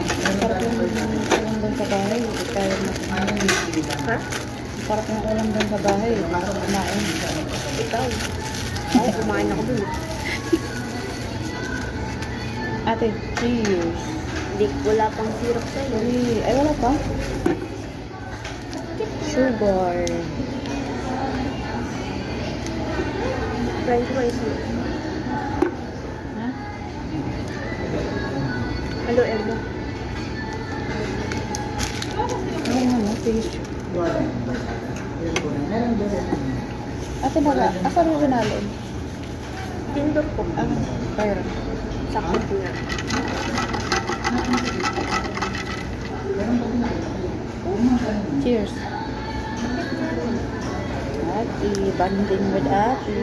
Sarap yung ulam doon sa bahay. Kaya Ha? sarap yung ulam doon sa bahay. Masarap kumain. Ikaw. Ako, kumain ako dun. Ate, cheers. Hindi, wala pang syrup sa'yo. Ay, wala pa. Sugar. French fries mo. Ha? Hello, Emma. Ano naman, fish. Ate, asa rin rinalin? Tindor ko. Kaya. Sakto ko na. Cheers. Ate, banding with ate.